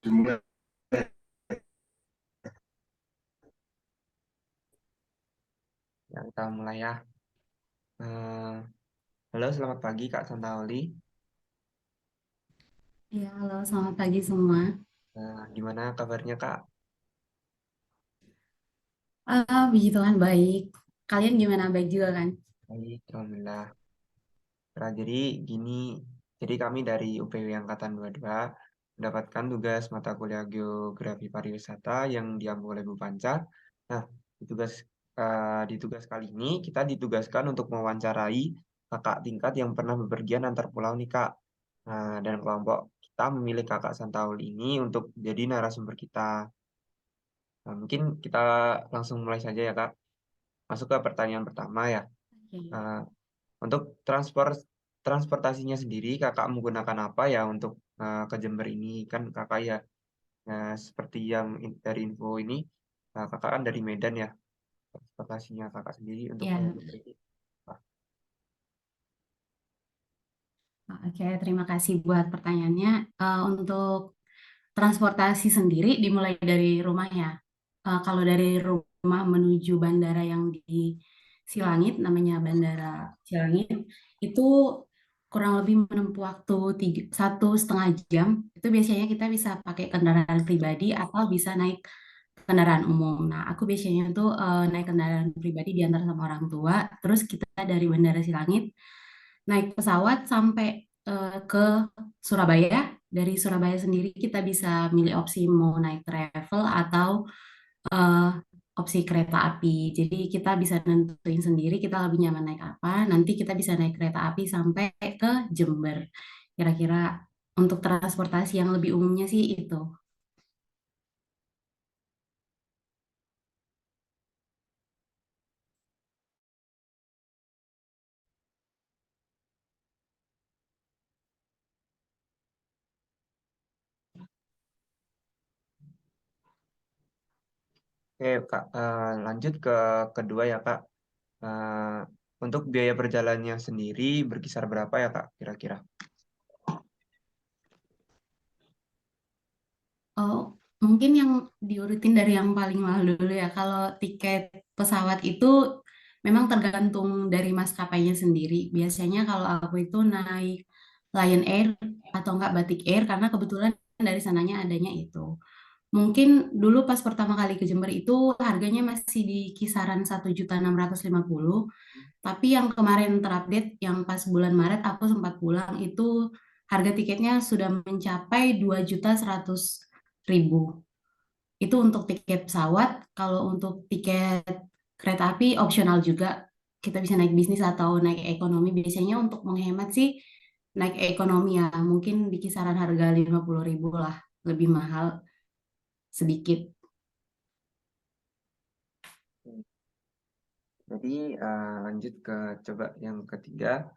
Dimulai. Ya, kita mulai ya. Eh, Halo, selamat pagi Kak Santaoli. Ya, halo, selamat pagi semua. Gimana kabarnya Kak? Puji Tuhan baik. Kalian gimana? Baik juga kan? Baik, Alhamdulillah. Nah, gini, jadi kami dari UPW Angkatan 22 mendapatkan tugas mata kuliah Geografi Pariwisata yang diambil oleh Bu Panca. Nah, di tugas, di tugas kali ini kita ditugaskan untuk mewawancarai kakak tingkat yang pernah bepergian antar pulau nih Kak. Dan kelompok kita memilih Kakak Santaoli ini untuk jadi narasumber kita. Nah, mungkin kita langsung mulai saja ya Kak. Masuk ke pertanyaan pertama ya. Oke. Eh, untuk transportasinya sendiri, Kakak menggunakan apa ya untuk ke Jember ini? Kan Kakak ya, seperti yang dari info ini, Kakak kan dari Medan ya. Transportasinya Kakak sendiri untuk ke Ya, Jember ini. Wah, oke. Terima kasih buat pertanyaannya. Untuk transportasi sendiri dimulai dari rumah ya. Kalau dari rumah menuju bandara yang di Silangit, namanya Bandara Silangit, itu kurang lebih menempuh waktu 1,5 jam. Itu biasanya kita bisa pakai kendaraan pribadi atau bisa naik kendaraan umum. Nah, aku biasanya tuh naik kendaraan pribadi diantar sama orang tua. Terus kita dari Bandara Silangit naik pesawat sampai ke Surabaya. Dari Surabaya sendiri kita bisa milih opsi mau naik travel atau eh, opsi kereta api. Jadi kita bisa nentuin sendiri kita lebih nyaman naik apa. Nanti kita bisa naik kereta api sampai ke Jember. Kira-kira untuk transportasi yang lebih umumnya sih itu. oke Kak, lanjut ke kedua ya Kak. Eh, untuk biaya perjalanannya sendiri berkisar berapa ya Kak, kira-kira? Oh, mungkin yang diurutin dari yang paling mahal dulu ya. Kalau tiket pesawat itu memang tergantung dari maskapainya sendiri. Biasanya kalau aku itu naik Lion Air atau enggak Batik Air karena kebetulan dari sananya adanya itu. Mungkin dulu pas pertama kali ke Jember itu harganya masih di kisaran 1.650.000. Tapi yang kemarin terupdate yang pas bulan Maret aku sempat pulang itu harga tiketnya sudah mencapai 2.100.000. Itu untuk tiket pesawat. Kalau untuk tiket kereta api opsional juga. Kita bisa naik bisnis atau naik ekonomi. Biasanya untuk menghemat sih naik ekonomi ya. Mungkin di kisaran harga 50.000 lah. Lebih mahal sedikit. Jadi lanjut ke coba yang ketiga.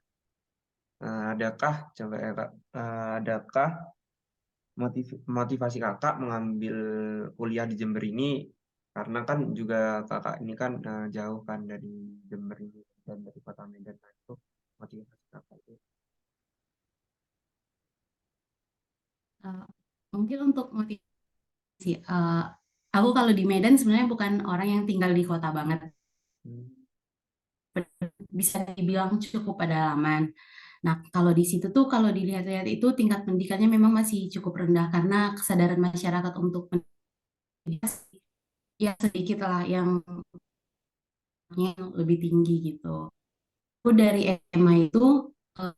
Adakah coba ya Kak, adakah motivasi kakak mengambil kuliah di Jember ini karena kan juga kakak ini kan jauh kan dari Jember ini dan dari kota Medan, nah itu motivasi kakak itu. Eh, Mungkin untuk motivasi, aku kalau di Medan sebenarnya bukan orang yang tinggal di kota banget. Hmm. Bisa dibilang cukup pedalaman. Nah, kalau di situ tuh kalau dilihat-lihat itu tingkat pendidikannya memang masih cukup rendah karena kesadaran masyarakat untuk pendidikan ya sedikit lah yang lebih tinggi gitu. Aku dari SMA itu eh,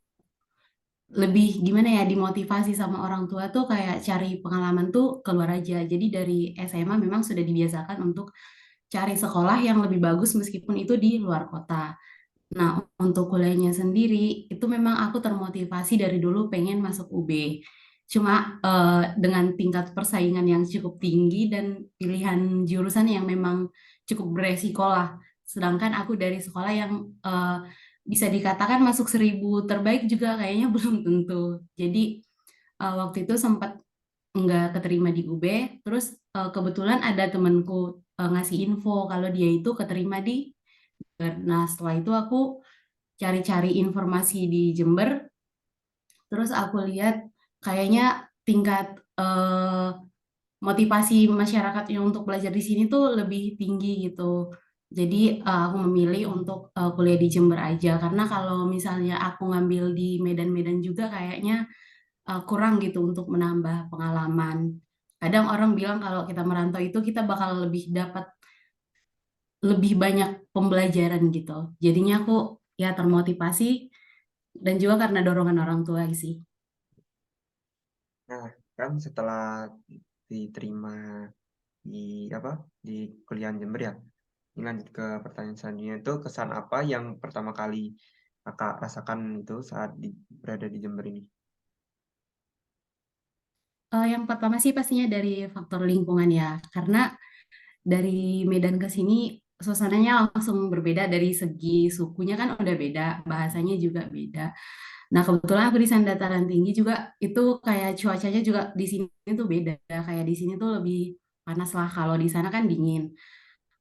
lebih gimana ya dimotivasi sama orang tua tuh kayak cari pengalaman tuh keluar aja. Jadi dari SMA memang sudah dibiasakan untuk cari sekolah yang lebih bagus meskipun itu di luar kota. Nah, untuk kuliahnya sendiri, itu memang aku termotivasi dari dulu pengen masuk UB. Cuma dengan tingkat persaingan yang cukup tinggi dan pilihan jurusan yang memang cukup beresiko lah. Sedangkan aku dari sekolah yang bisa dikatakan masuk 1.000 terbaik juga kayaknya belum tentu. Jadi waktu itu sempat nggak keterima di UB, terus kebetulan ada temenku ngasih info kalau dia itu keterima di Nah, setelah itu aku cari-cari informasi di Jember, terus aku lihat kayaknya tingkat motivasi masyarakatnya untuk belajar di sini tuh lebih tinggi gitu. Jadi aku memilih untuk kuliah di Jember aja karena kalau misalnya aku ngambil di Medan-Medan juga kayaknya kurang gitu untuk menambah pengalaman. Kadang orang bilang kalau kita merantau itu kita bakal lebih dapat lebih banyak pembelajaran gitu. Jadinya aku ya termotivasi dan juga karena dorongan orang tua sih. Nah, kan setelah diterima di apa di kuliah Jember ya. Ini lanjut ke pertanyaan selanjutnya itu kesan apa yang pertama kali kakak rasakan itu saat berada di Jember ini? Yang pertama sih pastinya dari faktor lingkungan ya, karena dari Medan ke sini suasananya langsung berbeda dari segi sukunya kan udah beda, bahasanya juga beda. Nah, kebetulan aku di sana dataran tinggi juga itu kayak cuacanya juga di sini tuh beda. Kayak di sini tuh lebih panas lah, kalau di sana kan dingin.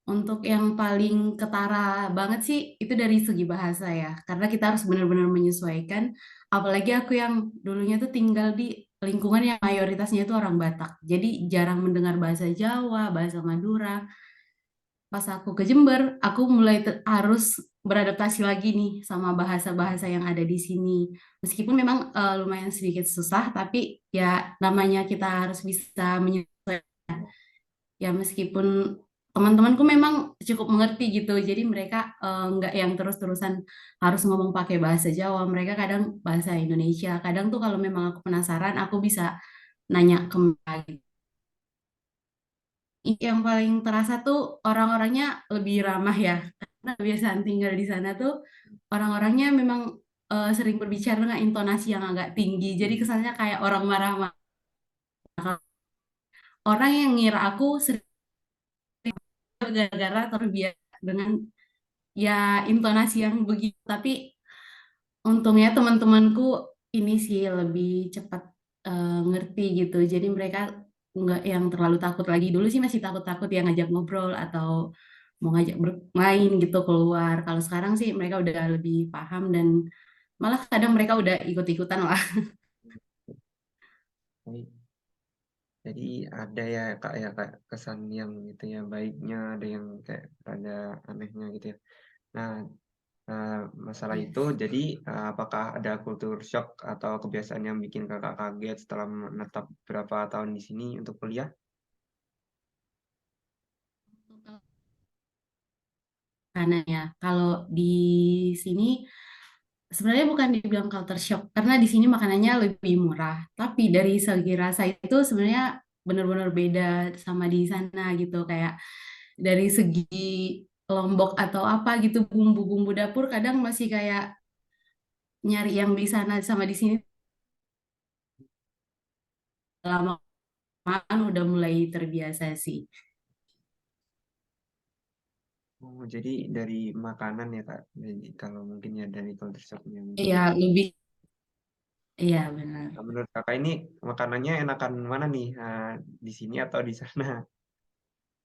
Untuk yang paling ketara banget sih itu dari segi bahasa ya, karena kita harus benar-benar menyesuaikan. Apalagi aku yang dulunya tuh tinggal di lingkungan yang mayoritasnya itu orang Batak. Jadi jarang mendengar bahasa Jawa, bahasa Madura. Pas aku ke Jember, aku mulai harus beradaptasi lagi nih sama bahasa-bahasa yang ada di sini. Meskipun memang lumayan sedikit susah, tapi ya namanya kita harus bisa menyesuaikan. Ya meskipun teman-temanku memang cukup mengerti gitu, jadi mereka nggak yang terus-terusan harus ngomong pakai bahasa Jawa. Mereka kadang bahasa Indonesia. Kadang tuh kalau memang aku penasaran, aku bisa nanya ke mereka. Yang paling terasa tuh orang-orangnya lebih ramah ya. Karena kebiasaan tinggal di sana tuh orang-orangnya memang sering berbicara dengan intonasi yang agak tinggi. Jadi kesannya kayak orang marah-marah. Orang yang ngira aku sering gara-gara terbiasa dengan ya intonasi yang begitu. Tapi untungnya teman-temanku ini sih lebih cepat ngerti gitu. Jadi mereka nggak yang terlalu takut lagi. Dulu sih masih takut-takut yang ngajak ngobrol atau mau ngajak bermain gitu keluar. Kalau sekarang sih mereka udah lebih paham dan malah kadang mereka udah ikut-ikutan lah. Baik. Jadi ada ya kak ya kak kesan yang gitu ya baiknya, ada yang kayak ada anehnya gitu ya. Nah, eh, masalah itu Yes. jadi apakah ada kultur shock atau kebiasaan yang bikin kakak kaget setelah menetap berapa tahun di sini untuk kuliah? Karena ya kalau di sini sebenarnya bukan dibilang culture shock karena di sini makanannya lebih murah. Tapi dari segi rasa itu sebenarnya benar-benar beda sama di sana gitu. Kayak dari segi lombok atau apa gitu bumbu-bumbu dapur kadang masih kayak nyari yang di sana sama di sini lama makan udah mulai terbiasa sih. Oh, jadi dari makanan ya kak. Jadi kalau mungkin ya dari culture shocknya mungkin. Iya, lebih iya benar. Nah, menurut kakak ini makanannya enakan mana nih? Di sini atau di sana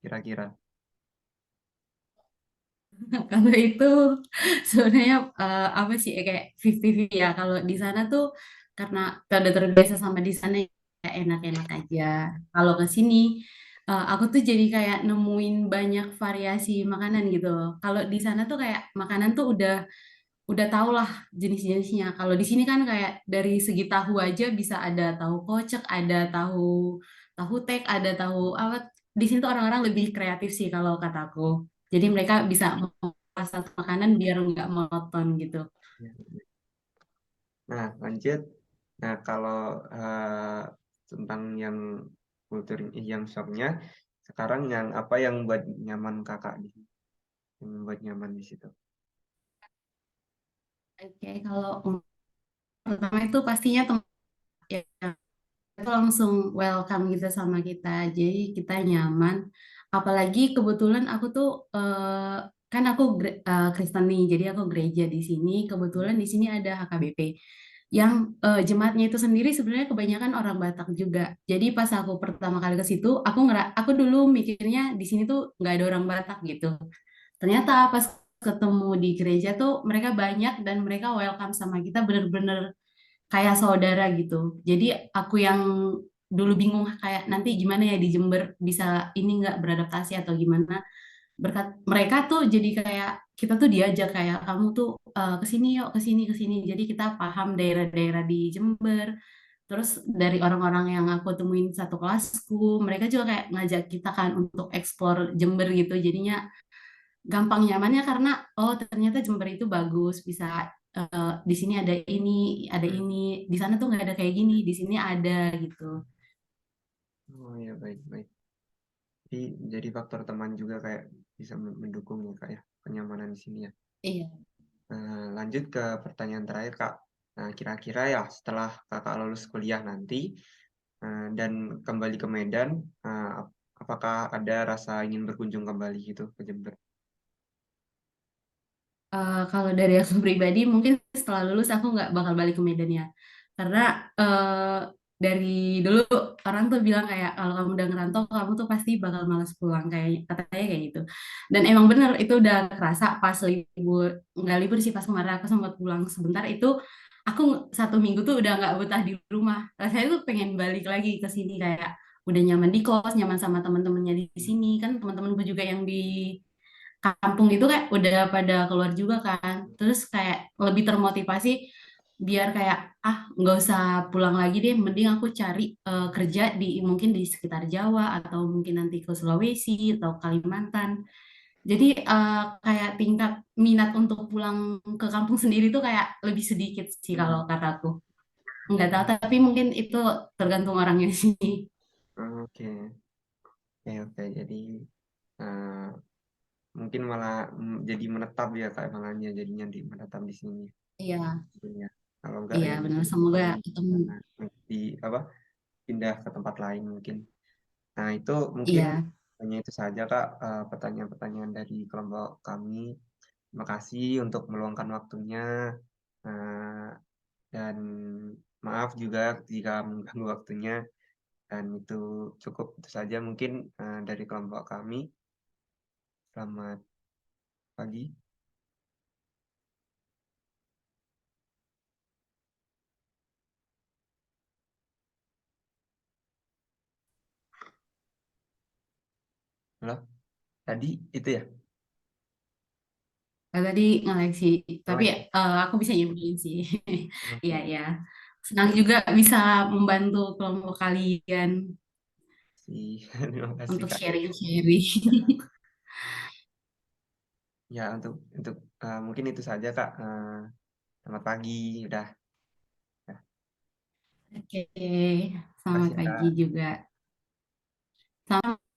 kira-kira? Kalau itu sebenarnya apa sih kayak 50-50 ya. Kalau di sana tuh karena kita udah terbiasa sama di sana ya enak-enak aja. Kalau ke sini aku tuh jadi kayak nemuin banyak variasi makanan gitu. Kalau di sana tuh kayak makanan tuh udah tau lah jenis-jenisnya. Kalau di sini kan kayak dari segi tahu aja bisa ada tahu kocek, ada tahu tahu tek, ada tahu apa. Di sini tuh orang-orang lebih kreatif sih kalau kataku. Jadi mereka bisa membuat satu makanan biar nggak monoton gitu. Nah, lanjut. Nah, kalau tentang yang kultur yang shocknya, sekarang yang apa yang buat nyaman kakak di sini? Yang membuat nyaman di situ? Oke, kalau pertama itu pastinya teman ya, itu langsung welcome gitu sama kita. Jadi kita nyaman. Apalagi kebetulan aku tuh kan aku Kristen nih, jadi aku gereja di sini. Kebetulan di sini ada HKBP yang jemaatnya itu sendiri sebenarnya kebanyakan orang Batak juga. Jadi pas aku pertama kali ke situ, aku dulu mikirnya di sini tuh nggak ada orang Batak gitu. Ternyata pas ketemu di gereja tuh mereka banyak dan mereka welcome sama kita bener-bener kayak saudara gitu. Jadi aku yang dulu bingung kayak nanti gimana ya di Jember bisa ini nggak beradaptasi atau gimana. Berkat mereka tuh jadi kayak kita tuh diajak kayak kamu tuh kesini yuk kesini. Jadi kita paham daerah-daerah di Jember. Terus dari orang-orang yang aku temuin satu kelasku, mereka juga kayak ngajak kita kan untuk eksplor Jember gitu. Jadinya gampang nyamannya karena oh ternyata Jember itu bagus, bisa di sini ada Hmm. ini, di sana tuh nggak ada kayak gini, di sini ada gitu. Oh ya, baik baik. Jadi faktor teman juga kayak bisa mendukung ya kak ya kenyamanan di sini ya. Iya. Lanjut ke pertanyaan terakhir kak. Nah kira-kira ya setelah kakak lulus kuliah nanti dan kembali ke Medan, eh, apakah ada rasa ingin berkunjung kembali gitu ke Jember? Kalau dari aku pribadi, mungkin setelah lulus aku nggak bakal balik ke Medan ya. Karena dari dulu orang tuh bilang kayak kalau kamu udah ngerantau, kamu tuh pasti bakal malas pulang kayak katanya kayak gitu. Dan emang bener itu udah kerasa pas libur, nggak libur sih pas kemarin aku sempat pulang sebentar itu aku 1 minggu tuh udah nggak betah di rumah. Rasanya tuh pengen balik lagi ke sini kayak udah nyaman di kos, nyaman sama teman-temannya di sini kan teman-temanku juga yang di kampung itu kayak udah pada keluar juga kan. Terus kayak lebih termotivasi biar kayak nggak usah pulang lagi deh, mending aku cari kerja di mungkin di sekitar Jawa atau mungkin nanti ke Sulawesi atau Kalimantan. Jadi kayak tingkat minat untuk pulang ke kampung sendiri tuh kayak lebih sedikit sih kalau Hmm. kataku. Nggak tahu tapi mungkin itu tergantung orangnya sih. Oke, oke, oke. Jadi eh, mungkin malah jadi menetap ya kayak malahnya jadinya menetap di sini. Iya, Ya. Kalau enggak iya ya benar. mungkin Semoga paling ketemu. di apa pindah ke tempat lain mungkin. Nah itu mungkin Iya, hanya itu saja Kak pertanyaan-pertanyaan dari kelompok kami. Terima kasih untuk meluangkan waktunya eh, dan maaf juga jika mengganggu waktunya. Dan itu cukup itu saja mungkin dari kelompok kami. Selamat pagi. Halo, tadi itu ya. Tadi ngeleksi, Oh tapi ya. aku bisa nyimpulin sih. Iya, Oke. iya. Senang juga bisa membantu kelompok kalian Terima kasih untuk Kak. sharing-sharing. Ya untuk mungkin itu saja Kak. Selamat pagi. Udah. Ya. Oke, Terima selamat kasih ya pagi Kak. juga. Selamat